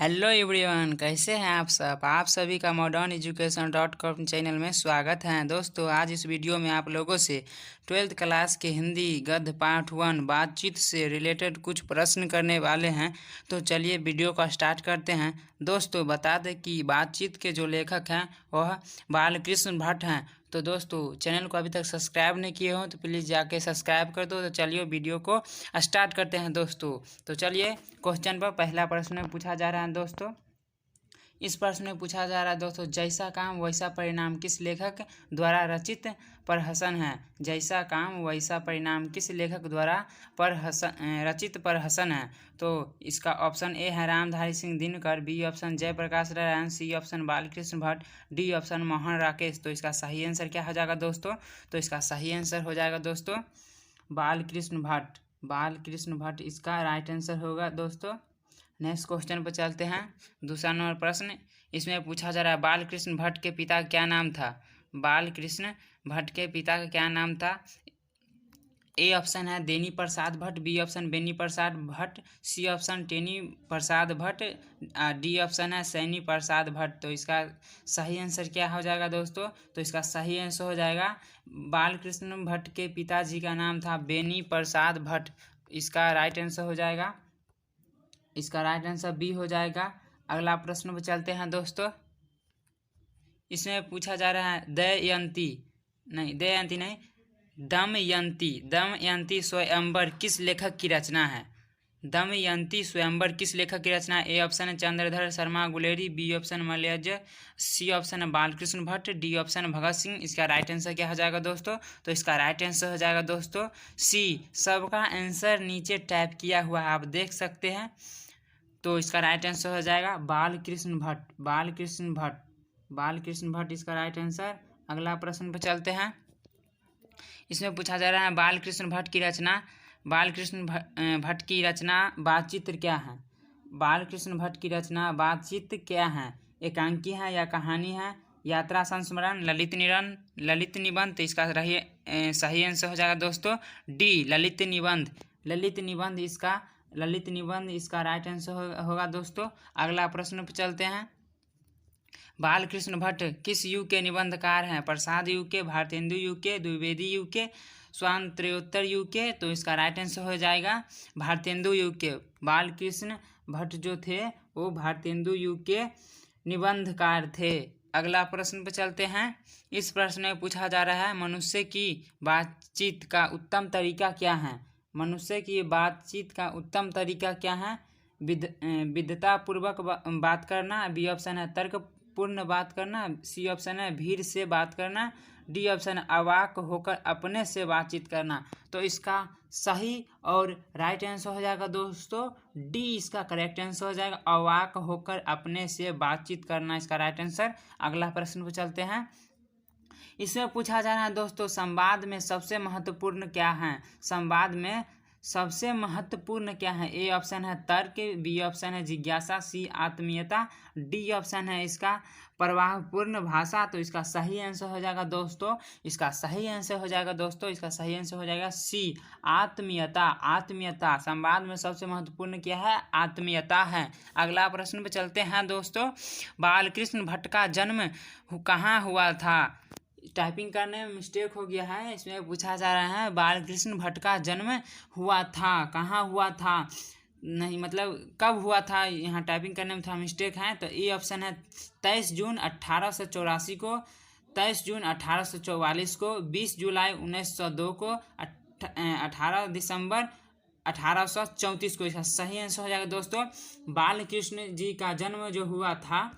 Hello everyone, कैसे हैं आप सब। आप सभी का मॉडर्न एजुकेशन .com चैनल में स्वागत है। दोस्तों, आज इस वीडियो में आप लोगों से 12th क्लास के हिंदी गद्य पार्ट 1 बातचीत से रिलेटेड कुछ प्रश्न करने वाले हैं। तो चलिए वीडियो को स्टार्ट करते हैं। दोस्तों, बता दें कि बातचीत के जो लेखक हैं वह बालकृष्ण भट्ट हैं। तो दोस्तों, चैनल को अभी तक सब्सक्राइब नहीं किए हो तो प्लीज़ जाके सब्सक्राइब कर दो। तो चलिए वीडियो को स्टार्ट करते हैं दोस्तों। तो चलिए क्वेश्चन पर पहला प्रश्न पूछा जा रहा है दोस्तों। इस प्रश्न में पूछा जा रहा है दोस्तों, जैसा काम वैसा परिणाम किस लेखक द्वारा रचित प्रहसन है। जैसा काम वैसा परिणाम किस लेखक द्वारा रचित प्रहसन है। तो इसका ऑप्शन ए है Ramdhari Singh Dinkar, B option Jayaprakash Narayan, C option Balkrishna Bhatt, D option Mohan Rakesh. तो इसका सही आंसर क्या हो जाएगा दोस्तों? तो इसका सही आंसर हो जाएगा दोस्तों बालकृष्ण भट्ट। बालकृष्ण भट्ट इसका राइट आंसर होगा दोस्तों। नेक्स्ट क्वेश्चन पर चलते हैं। दूसरा नंबर प्रश्न इसमें पूछा जा रहा है, बालकृष्ण भट्ट के पिता का क्या नाम था। बालकृष्ण भट्ट के पिता का क्या नाम था। ए ऑप्शन है देनी Prasad Bhatt, B option Beni Prasad Bhatt, C option Teni Prasad Bhatt, D option है सैनी प्रसाद भट्ट। तो इसका सही आंसर क्या हो जाएगा दोस्तों? तो इसका सही आंसर हो जाएगा बालकृष्ण भट्ट के पिताजी का नाम था बेनी प्रसाद भट्ट। इसका राइट आंसर हो जाएगा, इसका राइट आंसर बी हो जाएगा। अगला प्रश्न पर चलते हैं दोस्तों। इसमें पूछा जा रहा है दमयंती स्वयंवर किस लेखक की रचना है। दमयंती स्वयंवर किस लेखक की रचना है। ए ऑप्शन है Chandradhar Sharma Guleri, B option Malayaj, C option है बालकृष्ण भट्ट, डी ऑप्शन भगत सिंह। इसका राइट आंसर क्या हो जाएगा दोस्तों? तो इसका राइट आंसर हो जाएगा दोस्तों सी। सबका आंसर नीचे टाइप किया हुआ है, आप देख सकते हैं। तो इसका राइट आंसर हो जाएगा बालकृष्ण भट्ट। बालकृष्ण भट्ट, बालकृष्ण भट्ट इसका राइट आंसर। अगला प्रश्न पर चलते हैं। इसमें पूछा जा रहा है बालकृष्ण भट्ट की रचना, बालकृष्ण भट्ट की रचना बातचीत क्या है। बालकृष्ण भट्ट की रचना बातचीत क्या है। एकांकी है या कहानी है, यात्रा संस्मरण, ललित निबंध। तो इसका सही आंसर हो जाएगा दोस्तों डी ललित निबंध। ललित निबंध इसका राइट आंसर होगा दोस्तों। अगला प्रश्न पर चलते हैं। बालकृष्ण भट्ट किस युग के निबंधकार हैं। प्रसाद युग के, भारतेंदु युग के, द्विवेदी युग के, स्वातंत्र्योत्तर युग के। तो इसका राइट आंसर हो जाएगा भारतेंदु युग के। बालकृष्ण भट्ट जो थे वो भारतेंदु युग के निबंधकार थे। अगला प्रश्न पर चलते हैं। इस प्रश्न में पूछा जा रहा है मनुष्य की बातचीत का उत्तम तरीका क्या है। मनुष्य की बातचीत का उत्तम तरीका क्या है। विद्वतापूर्वक बात करना, बी ऑप्शन है तर्कपूर्ण बात करना, सी ऑप्शन है भीड़ से बात करना, डी ऑप्शन है अवाक होकर अपने से बातचीत करना। तो इसका सही और राइट आंसर हो जाएगा दोस्तों डी। इसका करेक्ट आंसर हो जाएगा अवाक होकर अपने से बातचीत करना, इसका राइट आंसर। अगला प्रश्न पर चलते हैं। इसमें पूछा जा रहा है दोस्तों, संवाद में सबसे महत्वपूर्ण क्या है। संवाद में सबसे महत्वपूर्ण क्या है। ए ऑप्शन है तर्क, बी ऑप्शन है जिज्ञासा, सी आत्मीयता, डी ऑप्शन है इसका प्रवाहपूर्ण भाषा। तो इसका सही आंसर हो जाएगा दोस्तों, इसका सही आंसर हो जाएगा दोस्तों, इसका सही आंसर हो जाएगा सी आत्मीयता। आत्मीयता संवाद में सबसे महत्वपूर्ण क्या है, आत्मीयता है। अगला प्रश्न पे चलते हैं दोस्तों। बालकृष्ण भट्ट का जन्म कहाँ हुआ था। टाइपिंग करने में मिस्टेक हो गया है। इसमें पूछा जा रहा है बालकृष्ण भट्ट का जन्म हुआ था, कहाँ हुआ था, नहीं मतलब कब हुआ था, यहाँ टाइपिंग करने में थोड़ा मिस्टेक है। तो ए ऑप्शन है 23 जून 1884 को, 23 जून 1844 को, 20 जुलाई 1902 को, 18 दिसंबर 1834 को। इसका सही आंसर हो जाएगा दोस्तों बालकृष्ण जी का जन्म जो हुआ था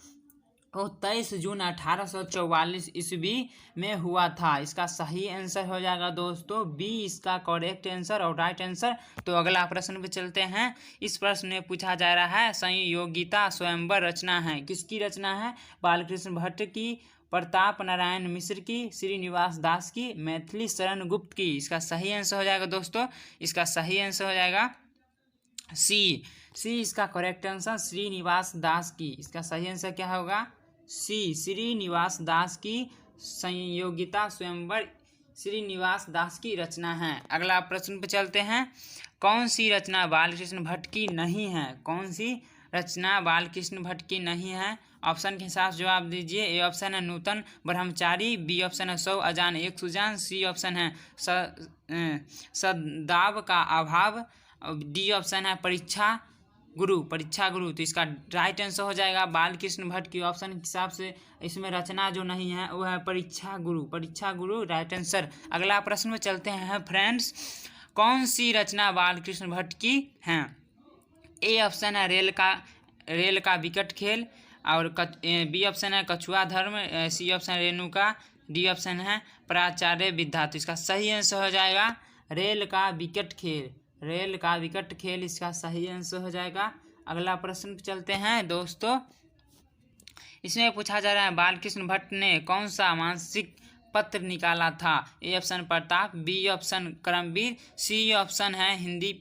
वो 23 जून 1844 ईस्वी में हुआ था। इसका सही आंसर हो जाएगा दोस्तों बी, इसका करेक्ट आंसर और राइट आंसर। तो अगला प्रश्न पे चलते हैं। इस प्रश्न में पूछा जा रहा है संयोगिता स्वयंवर रचना है, किसकी रचना है। बालकृष्ण भट्ट की, प्रताप नारायण मिश्र की, श्रीनिवास दास की, मैथिली शरण गुप्त की। इसका सही आंसर हो जाएगा दोस्तों, इसका सही आंसर हो जाएगा सी। इसका करेक्ट आंसर श्रीनिवास दास की। इसका सही आंसर क्या होगा सी, श्रीनिवास दास की संयोगिता स्वयंवर श्रीनिवास दास की रचना है। अगला प्रश्न पर चलते हैं। कौन सी रचना बालकृष्ण भट्ट की नहीं है। कौन सी रचना बालकृष्ण भट्ट की नहीं है? ऑप्शन के हिसाब से जवाब दीजिए। ए ऑप्शन है नूतन ब्रह्मचारी, बी ऑप्शन है 100 अजान एक सुजान, सी ऑप्शन है सद्भाव का अभाव, डी ऑप्शन है परीक्षा गुरु। तो इसका राइट आंसर हो जाएगा बालकृष्ण भट्ट की ऑप्शन के हिसाब से इसमें रचना जो नहीं है वो है परीक्षा गुरु राइट आंसर। अगला प्रश्न में चलते हैं फ्रेंड्स, कौन सी रचना बालकृष्ण भट्ट की है? ए ऑप्शन है रेल का विकट खेल, और बी ऑप्शन है Kachhua Dharma, C option Renuka, D option है प्राचार्य विद्या। तो इसका सही आंसर हो जाएगा रेल का विकट खेल इसका सही आंसर हो जाएगा। अगला प्रश्न पे चलते हैं दोस्तों, इसमें पूछा जा रहा है बालकृष्ण भट्ट ने कौन सा मासिक पत्र निकाला था? A option Pratap, B option Karmaveer, C option है हिंदी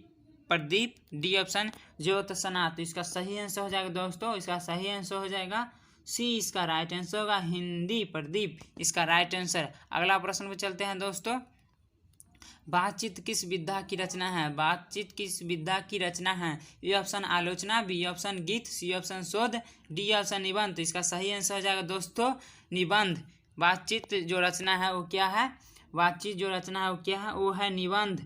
प्रदीप, डी ऑप्शन ज्योत्सना। तो इसका सही आंसर हो जाएगा दोस्तों, इसका सही आंसर हो जाएगा सी, इसका राइट आंसर होगा हिंदी प्रदीप, इसका राइट आंसर। अगला प्रश्न पे चलते हैं दोस्तों, बातचीत किस विधा की रचना है? ए ऑप्शन आलोचना, बी ऑप्शन गीत, सी ऑप्शन शोध, डी ऑप्शन निबंध। तो इसका सही आंसर हो जाएगा दोस्तों निबंध। बातचीत जो रचना है वो क्या है? वो है निबंध।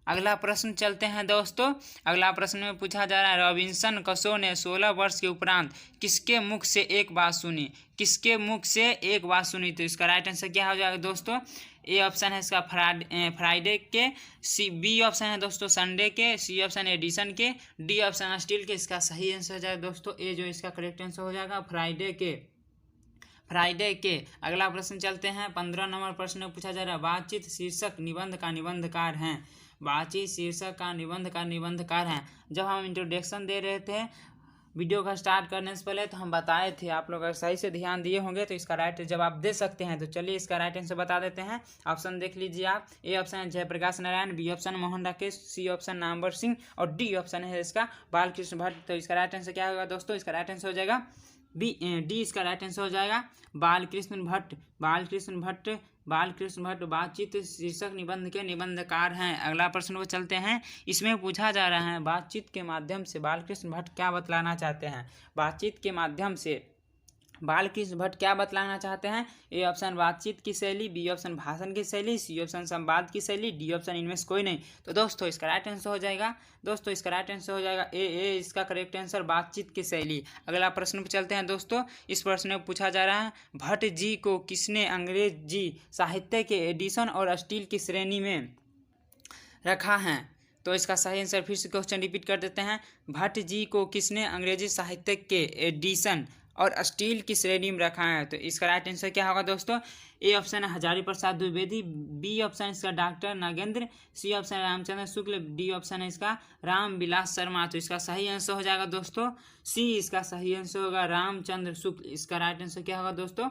अगला प्रश्न चलते हैं दोस्तों, अगला प्रश्न में पूछा जा रहा है रॉबिन्सन क्रशो ने 16 वर्ष के उपरांत किसके मुख से एक बात सुनी? तो इसका राइट आंसर क्या हो जाएगा दोस्तों? ए ऑप्शन है इसका फ्राइडे के, बी ऑप्शन है दोस्तों संडे के, सी ऑप्शन एडिशन के, डी ऑप्शन स्टील के। इसका सही आंसर हो जाएगा दोस्तों ए, जो इसका करेक्ट आंसर हो जाएगा फ्राइडे के। अगला प्रश्न चलते हैं 15 नंबर प्रश्न में पूछा जा रहा है बातचीत शीर्षक निबंध का निबंधकार हैं। जब हम इंट्रोडक्शन दे रहे थे वीडियो का स्टार्ट करने से पहले तो हम बताए थे, आप लोग अगर सही से ध्यान दिए होंगे तो इसका राइट जवाब दे सकते हैं। तो चलिए इसका राइट आंसर बता देते हैं। ऑप्शन देख लीजिए आप, ए ऑप्शन है Jayaprakash Narayan, B option Mohan Rakesh, C option Namvar Singh, और डी ऑप्शन है इसका बालकृष्ण भट्ट। तो इसका राइट आंसर क्या होगा दोस्तों? इसका राइट आंसर हो जाएगा डी, इसका राइट आंसर हो जाएगा बालकृष्ण भट्ट बातचीत शीर्षक निबंध के निबंधकार हैं। अगला प्रश्न को चलते हैं, इसमें पूछा जा रहा है बातचीत के माध्यम से बालकृष्ण भट्ट क्या बतलाना चाहते हैं? बातचीत के माध्यम से बालकृष्ण भट्ट क्या बतलाना चाहते हैं? ए ऑप्शन बातचीत की शैली, बी ऑप्शन भाषण की शैली, सी ऑप्शन संवाद की शैली, डी ऑप्शन इनमें से कोई नहीं। तो दोस्तों इसका राइट आंसर हो जाएगा ए, इसका करेक्ट आंसर बातचीत की शैली। अगला प्रश्न पर चलते हैं दोस्तों, इस प्रश्न में पूछा जा रहा है भट्ट जी को किसने अंग्रेजी साहित्य के एडिशन और स्टील की श्रेणी में रखा है? तो इसका सही आंसर फिर से क्वेश्चन रिपीट कर देते हैं, भट्ट जी को किसने अंग्रेजी साहित्य के एडिशन और स्टील की श्रेणी में रखा है? तो इसका राइट आंसर क्या होगा दोस्तों? ए ऑप्शन है हजारी प्रसाद द्विवेदी, बी ऑप्शन इसका डॉक्टर नागेंद्र, सी ऑप्शन है रामचंद्र शुक्ल, डी ऑप्शन है इसका रामविलास शर्मा। तो इसका सही आंसर हो जाएगा दोस्तों सी, इसका सही आंसर होगा रामचंद्र शुक्ल। इसका राइट आंसर क्या होगा दोस्तों?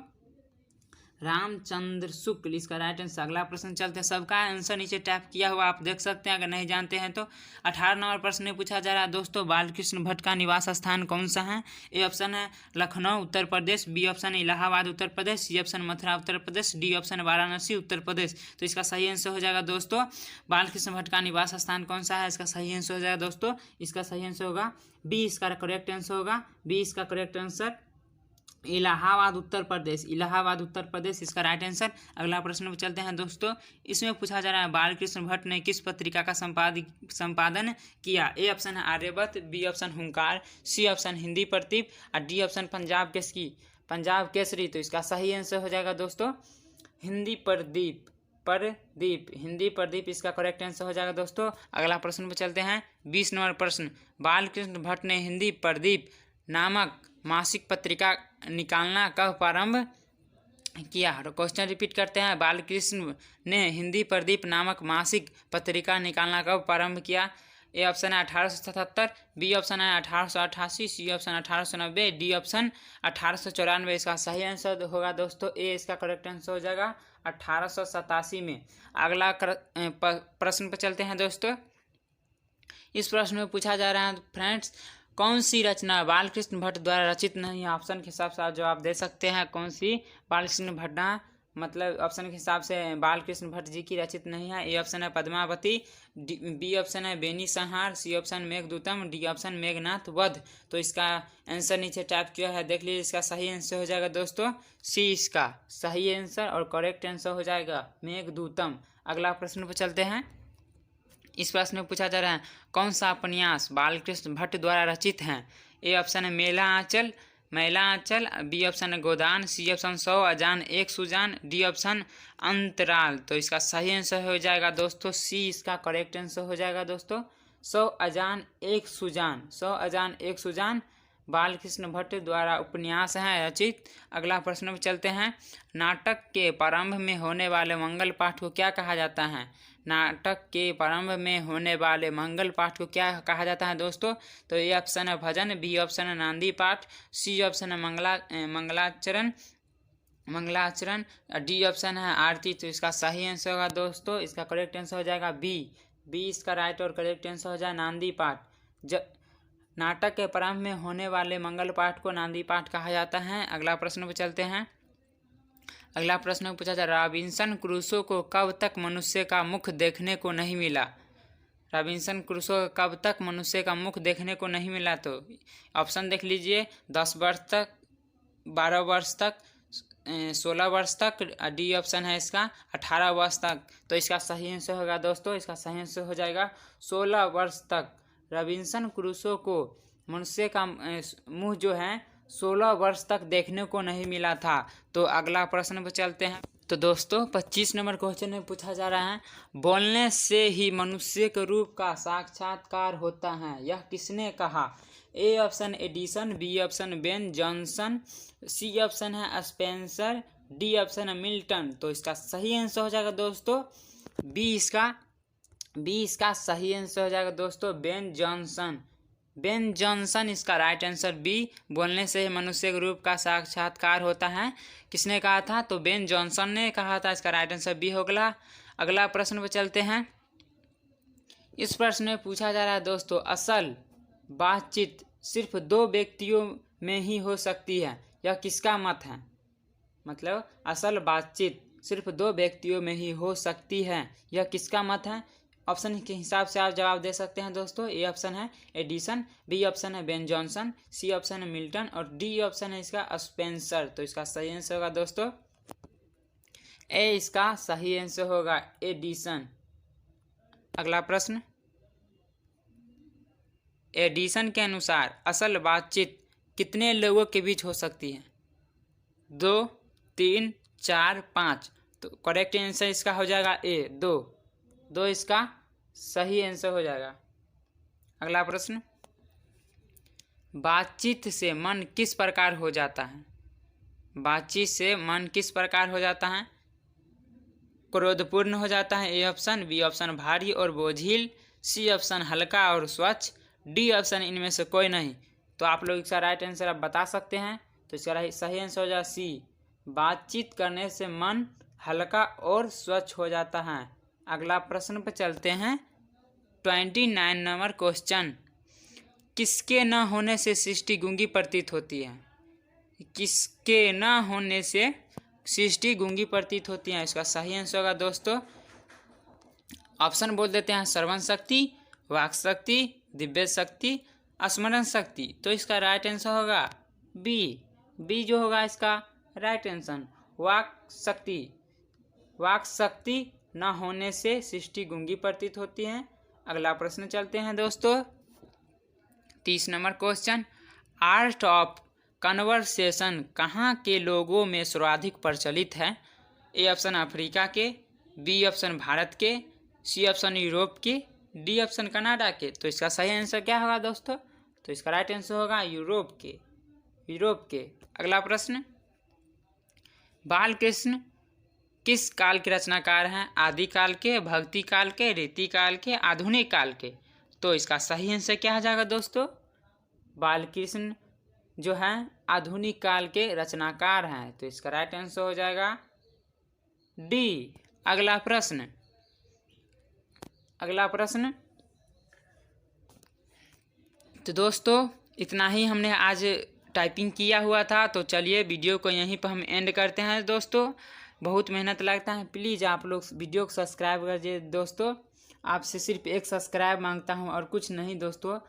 रामचंद्र शुक्ल, इसका राइट आंसर। अगला प्रश्न चलते हैं, सबका आंसर नीचे टैप किया हुआ आप देख सकते हैं अगर नहीं जानते हैं तो। 18 नंबर प्रश्न में पूछा जा रहा है दोस्तों बालकृष्ण भट्ट का निवास स्थान कौन सा है? ए ऑप्शन है लखनऊ उत्तर प्रदेश, बी ऑप्शन है Allahabad Uttar Pradesh, C option Mathura Uttar Pradesh, D option Varanasi Uttar Pradesh. तो इसका सही आंसर हो जाएगा दोस्तों बालकृष्ण भट्ट का निवास स्थान कौन सा है? इसका सही आंसर हो जाएगा दोस्तों, इसका सही आंसर होगा बी, इसका करेक्ट आंसर होगा बी, इसका करेक्ट आंसर इलाहाबाद उत्तर प्रदेश, इसका राइट आंसर। अगला प्रश्न पर चलते हैं दोस्तों, इसमें पूछा जा रहा है बालकृष्ण भट्ट ने किस पत्रिका का संपादन किया? ए ऑप्शन है आर्यव्रत, बी ऑप्शन हुंकार, सी ऑप्शन हिंदी प्रदीप, और डी ऑप्शन पंजाब केसरी। तो इसका सही आंसर हो जाएगा दोस्तों हिंदी प्रदीप, इसका करेक्ट आंसर हो जाएगा दोस्तों। अगला प्रश्न पर चलते हैं 20 नंबर प्रश्न, बालकृष्ण भट्ट ने हिंदी प्रदीप नामक मासिक पत्रिका निकालना कब प्रारंभ किया? क्वेश्चन रिपीट करते हैं, बालकृष्ण ने हिंदी प्रदीप नामक मासिक पत्रिका निकालना कब प्रारंभ किया? ए ऑप्शन है 1877, बी ऑप्शन है 1888, सी ऑप्शन 1890, डी ऑप्शन 1894। इसका सही आंसर होगा दोस्तों ए, इसका करेक्ट आंसर हो जाएगा 1887 में। अगला प्रश्न पर चलते हैं दोस्तों, इस प्रश्न में पूछा जा रहा है फ्रेंड्स कौन सी रचना बालकृष्ण भट्ट द्वारा रचित नहीं है? ऑप्शन के हिसाब से आप जवाब दे सकते हैं कौन सी बालकृष्ण मतलब ऑप्शन के हिसाब से बालकृष्ण भट्ट जी की रचित नहीं है। ए ऑप्शन है पद्मावती, बी ऑप्शन है Beni Sanhar, C option Meghdootam, D option Meghnath Vadh. तो इसका आंसर नीचे टाइप किया है, देख लीजिए। इसका सही आंसर हो जाएगा दोस्तों सी, इसका सही आंसर और करेक्ट आंसर हो जाएगा मेघदूतम। अगला प्रश्न पर चलते हैं। इस प्रश्न में पूछा जा रहा है कौन सा उपन्यास बालकृष्ण भट्ट द्वारा रचित है। ए ऑप्शन है मेला आंचल, मैला आंचल, बी ऑप्शन है गोदान, सी ऑप्शन 100 अजान एक सुजान, डी ऑप्शन अंतराल। तो इसका सही आंसर हो जाएगा दोस्तों सी, इसका करेक्ट आंसर हो जाएगा दोस्तों 100 अजान एक सुजान। 100 अजान एक सुजान बालकृष्ण भट्ट द्वारा उपन्यास है रचित। अगला प्रश्न में चलते हैं। नाटक के प्रारंभ में होने वाले मंगल पाठ को क्या कहा जाता है। नाटक के प्रारंभ में होने वाले मंगल पाठ को क्या कहा जाता है दोस्तों। तो ए ऑप्शन है भजन, बी ऑप्शन है नांदी पाठ, सी ऑप्शन है मंगलाचरण, डी ऑप्शन है आरती। तो इसका सही आंसर होगा दोस्तों, इसका करेक्ट आंसर हो जाएगा बी, इसका राइट और करेक्ट आंसर हो जाए नांदी पाठ। नाटक के प्रारंभ में होने वाले मंगल पाठ को नांदी पाठ कहा जाता है। अगला प्रश्न पर चलते हैं। अगला प्रश्न पूछा जा रहा है रॉबिन्सन क्रूसो को कब तक मनुष्य का मुख देखने को नहीं मिला। रॉबिन्सन क्रूसो को कब तक मनुष्य का मुख देखने को नहीं मिला। तो ऑप्शन देख लीजिए 10 वर्ष तक, 12 वर्ष तक, 16 वर्ष तक, डी ऑप्शन है इसका 18 वर्ष तक। तो इसका सही आंसर होगा दोस्तों, इसका सही आंसर हो जाएगा 16 वर्ष तक। रॉबिन्सन क्रूसो को मनुष्य का मुंह जो है 16 वर्ष तक देखने को नहीं मिला था। तो अगला प्रश्न पर चलते हैं। तो दोस्तों 25 नंबर क्वेश्चन में पूछा जा रहा है बोलने से ही मनुष्य के रूप का साक्षात्कार होता है, यह किसने कहा। A option Addison, B option Ben Jonson, C option है स्पेंसर, डी ऑप्शन है मिल्टन। तो इसका सही आंसर हो जाएगा दोस्तों बी, इसका सही आंसर हो जाएगा दोस्तों बेन जॉनसन इसका राइट आंसर बी। बोलने से ही मनुष्य के रूप का साक्षात्कार होता है, किसने कहा था। तो बेन जॉनसन ने कहा था, इसका राइट आंसर बी होगा। अगला प्रश्न पर चलते हैं। इस प्रश्न में पूछा जा रहा है दोस्तों असल बातचीत सिर्फ 2 व्यक्तियों में ही हो सकती है, यह किसका मत है। मतलब असल बातचीत सिर्फ 2 व्यक्तियों में ही हो सकती है, यह किसका मत है। ऑप्शन के हिसाब से आप जवाब दे सकते हैं दोस्तों। ए ऑप्शन है एडिसन, बी ऑप्शन है बेन जॉनसन, सी ऑप्शन है मिल्टन और डी ऑप्शन है इसका स्पेंसर। तो इसका सही आंसर होगा दोस्तों ए, इसका सही आंसर होगा एडिसन। अगला प्रश्न, एडिसन के अनुसार असल बातचीत कितने लोगों के बीच हो सकती है। 2, 3, 4, 5। तो करेक्ट आंसर इसका हो जाएगा ए, 2 इसका सही आंसर हो जाएगा। अगला प्रश्न, बातचीत से मन किस प्रकार हो जाता है। बातचीत से मन किस प्रकार हो जाता है। क्रोधपूर्ण हो जाता है ए ऑप्शन, बी ऑप्शन भारी और बोझिल, सी ऑप्शन हल्का और स्वच्छ, डी ऑप्शन इनमें से कोई नहीं। तो आप लोग इसका राइट आंसर आप बता सकते हैं। तो इसका सही आंसर हो जाएगा सी, बातचीत करने से मन हल्का और स्वच्छ हो जाता है। अगला प्रश्न पर चलते हैं। 29 नंबर क्वेश्चन, किसके न होने से सृष्टि गूंगी प्रतीत होती है। किसके न होने से सृष्टि गूंगी प्रतीत होती है, इसका सही आंसर होगा दोस्तों। ऑप्शन बोल देते हैं श्रवण शक्ति, वाक शक्ति, दिव्य शक्ति, स्मरण शक्ति। तो इसका राइट आंसर होगा बी जो होगा इसका राइट आंसर वाक शक्ति न होने से सृष्टि गूंगी प्रतीत होती है। अगला प्रश्न चलते हैं दोस्तों। 30 number question, art of conversation कहाँ के लोगों में सर्वाधिक प्रचलित है। ए ऑप्शन अफ्रीका के, बी ऑप्शन भारत के, सी ऑप्शन यूरोप के, डी ऑप्शन कनाडा के। तो इसका सही आंसर क्या होगा दोस्तों। तो इसका राइट आंसर होगा यूरोप के। अगला प्रश्न, बालकृष्ण किस काल के रचनाकार हैं। आदिकाल के, भक्ति काल के, रीति काल के, आधुनिक काल के। तो इसका सही आंसर क्या हो जाएगा दोस्तों। बालकृष्ण जो है आधुनिक काल के रचनाकार हैं। तो इसका राइट आंसर हो जाएगा डी। अगला प्रश्न तो दोस्तों इतना ही हमने आज टाइपिंग किया हुआ था। तो चलिए वीडियो को यहीं पर हम एंड करते हैं दोस्तों। बहुत मेहनत लगता है। प्लीज़ आप लोग वीडियो को सब्सक्राइब कर दीजिए दोस्तों। आपसे सिर्फ एक सब्सक्राइब मांगता हूँ और कुछ नहीं दोस्तों।